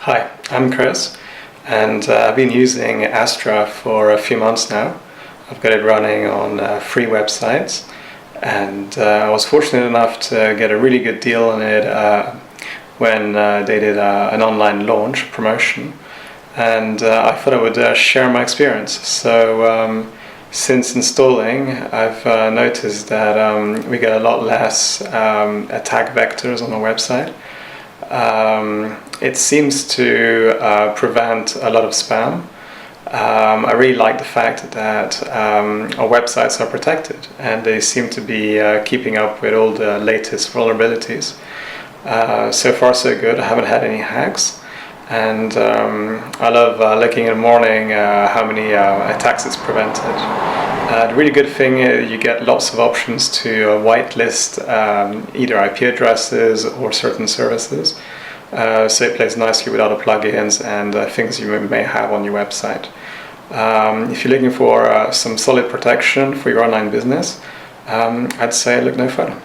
Hi, I'm Chris, and I've been using Astra for a few months now. I've got it running on free websites, and I was fortunate enough to get a really good deal on it when they did an online launch promotion, and I thought I would share my experience. So since installing, I've noticed that we get a lot less attack vectors on our website. It seems to prevent a lot of spam. I really like the fact that our websites are protected and they seem to be keeping up with all the latest vulnerabilities. So far so good. I haven't had any hacks, and I love looking in the morning how many attacks it's prevented. The really good thing is you get lots of options to whitelist either IP addresses or certain services. So it plays nicely with other plugins and things you may have on your website. If you're looking for some solid protection for your online business, I'd say look no further.